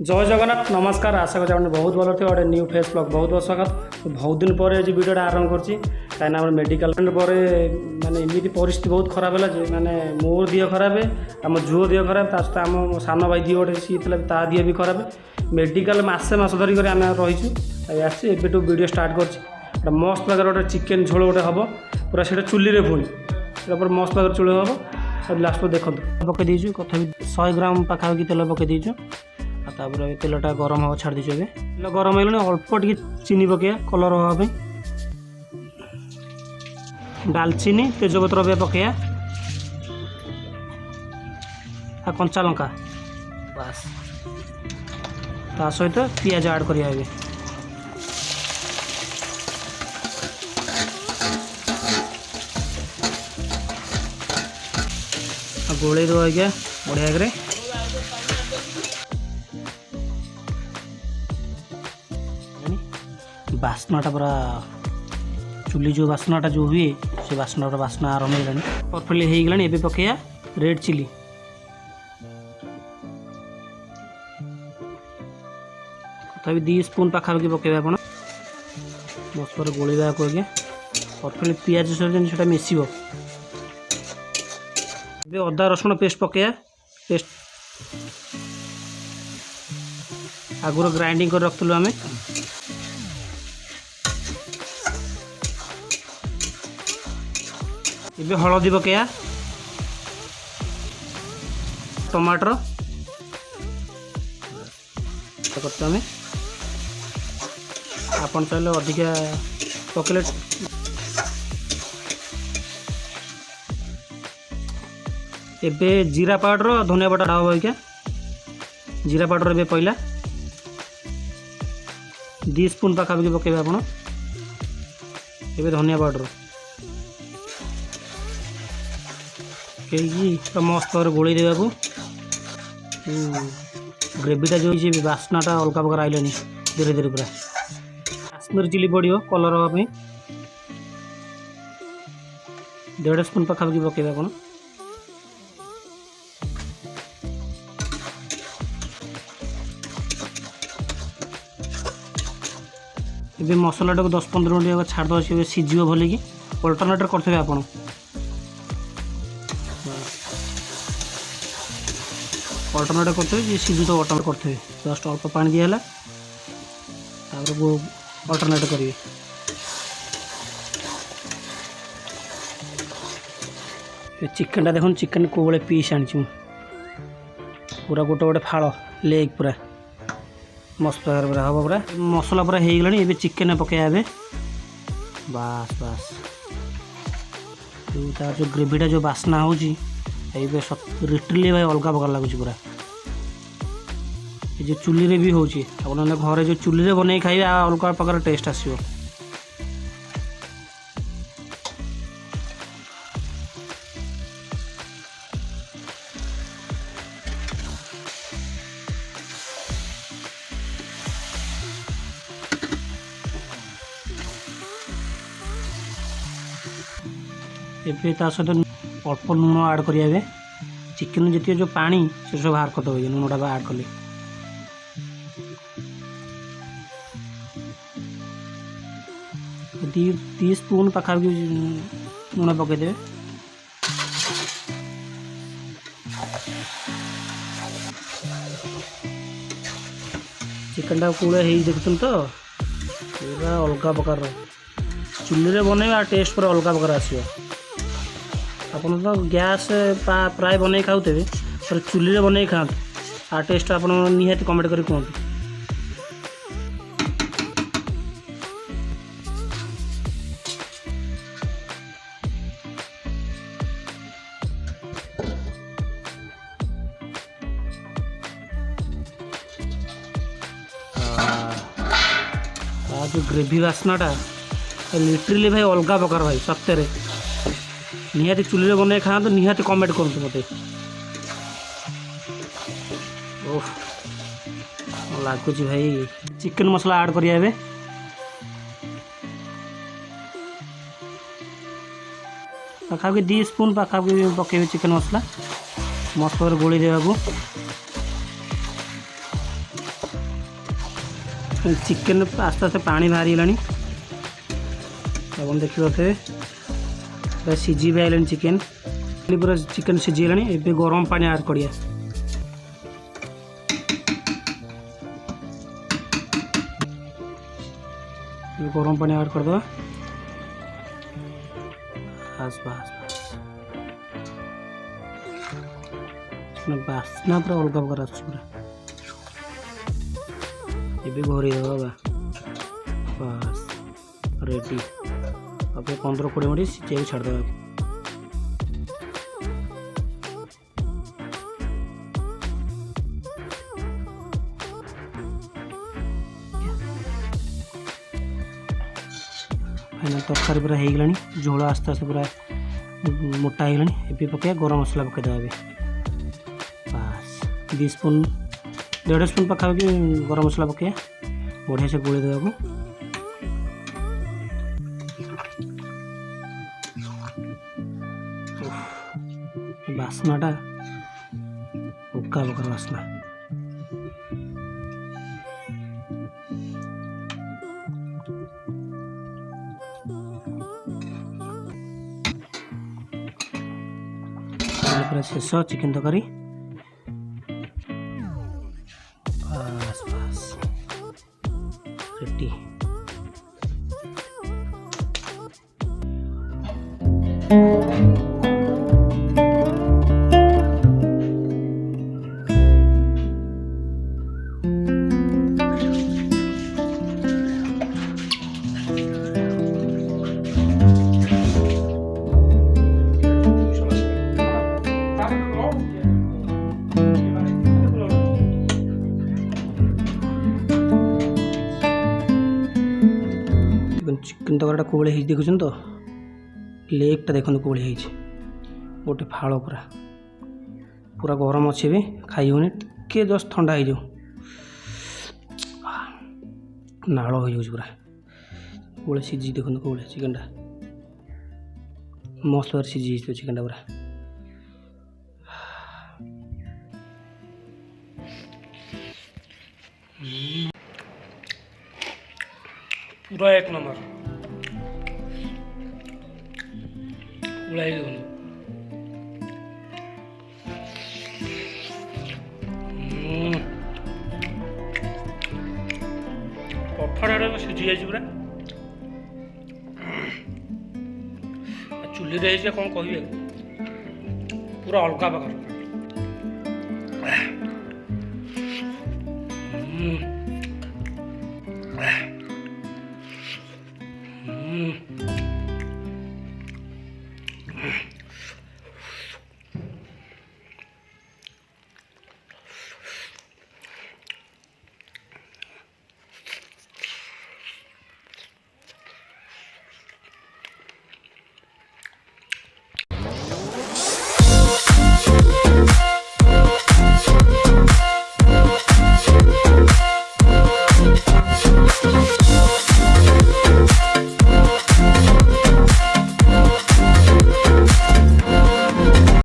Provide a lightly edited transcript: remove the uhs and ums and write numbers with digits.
जय जगन्नाथ नमस्कार आशा करें आपने बहुत भल थे गोटे न्यू फेस ब्लॉग बहुत बहुत स्वागत। बहुत दिन पर वीडियोटा आरंभ करची कहीं मेडिकल पर माने एमती परिस्थिति बहुत खराब है माने मोर दिह खराब आम झुओ दिह खराब सहित आम सान भाई दिह गोटे सी ता दिह भी खराब मेडिकल मसे मास धरिक आम रहीचु एबेटू वीडियो स्टार्ट कर मस्त पाखे गोटे चिकेन झोल गोटे हम पूरा से चुली में पुणी मस्त पाखे चूल हम लास्ट देखो पकई दीचु कथा 100 ग्राम पाखापाखि तेल पकई दीचु तापर तेलटा गरम हम छाड़ दीचु तेल गरम है अल्प टी चीनी पकया कलर हाँपाई डालचीनी तेजपत्र भी पकया कंचा लंका बास ता सहित पियाज ऐड करिया गोले दो आज्ञा बढ़िया बास्नाटा पूरा चुली जो बास्नाटा जो हुए से बास्नाटा बास्ना आरंभ होगा परफेक्टली हो गलानी एबे पकया रेड चिली तथा 2 स्पून पाखापाखि पकेबे आपण बस पर गोलिबा को आज्ञा परफेक्टली पियाज सहित मिसिबो अदा रसुण पेस्ट पकया पेस्ट आगुर ग्राइंडिंग कर रखलु आमे ये हलदी पकया टमाटर करते आम आपन चाहिए अधिका पकले एबे जीरा पाउडर धनिया पाउडर हम क्या जीरा पाउडर ए पहला 2 स्पून पाखापाखि पकेबे आपण एबे धनिया पाउडर पूरा मस्त भाव गोल देवा को ग्रेवीटा जो बास्नाटा अलग प्रकार आइलानी धीरे धीरे पूरा काश्मीर चिली पड़ो कलर हाँपाई 1.5 स्पून पाखापाखि पकेबे आपण ये मसलाटा को 10-15 मिनट छाड़द सी सीझे भल कि अल्टरनेटर करते आपण अल्टरनेटर करते सीझु तो अल्टरनेट करते जस्ट अल्प पानी दिहला अल्टरनेट करेंगे चिकेनटा देखो चिकेन को बड़े पीस आनी पूरा गोटे गोटे फाड़ लेग पूरा मस्त प्रकार पूरा हम पूरा मसला पूरा हो गला ये चिकेन पकया बास बास तार जो ग्रेवीटा जो बास्ना हो रिटरली भाई अलग प्रकार लगुच पूरा ये जो चुली रे भी हो घरे जो चुली रे बन खाइबे अलग प्रकार टेस्ट आसो एबे ता सहित अल्प लुण ऐड करिया चिकेन जी जो पानी से सब बाहर करदे लुणटा ऐड कले दी स्पून पाखापाखि लुण पकईदे चिकेनटा कूड़े देखुन तो पूरा अलग प्रकार चुली रे बनइबा टेस्ट पूरा अलग प्रकार आसो आपन तो गैस प्राय बन खाऊे सर चुली रे बन खाते आ टेस्ट आप निहाती कमेंट कर कहते जो ग्रेवी बास्नाटा लिटरली भाई अलग प्रकार भाई सत्य निहाती चुली रे बन खाते निहाती कमेंट करते मत लगुच भाई चिकेन मसला ऐड करिया पाखापाखि 2 स्पून पाखापाखि पकेबे चिकेन मसला मस्त भाव गोली देवा चिकेन आस्ते आस्ते पानी बाहरी गलानी अपन देखिए पूरा सीझी भी आइलानी चिकेन पूरा चिकेन सीझी गलानी एबे गरम पानी ऐड करिया गरम पानी ऐड कर दो बस बस बास्ना पूरा अलग प्रकार पूरा ये घोरी दबा बस रेडी अब 15-20 मिनट सिझे छाड़देव फाइनल तरकारी पूरा हो गलानी झोल आस्ते आस्ते पूरा मोटा हो गलानी ए पकड़ गरम मसला पकईदे बस 2 स्पून 1.5 स्पून पाखापाखि गरम मसला पकईया बढ़िया से गोली देवा बास्नाटा उक्का प्रकार बास्ना पूरा शेष चिकेन तरकारी बस बस रेडी चिकेन तरकारीटा कोबले हो देखुन तो लेगटा देखो कोबले हो गोटे फाड़ पूरा पूरा गरम अच्छे भी खाई होनी टे जस्ट ठंडा हो नाड़ हो पूरा कोबले सीझी देखो कोबले चिकेनटा मस्त भाव सीझी चिकेनटा पूरा पूरा 1 नंबर उड़ाई दो कफाड़ा सीझी जाए पूरा चुली कौन कहे पूरा अलग प्रकार।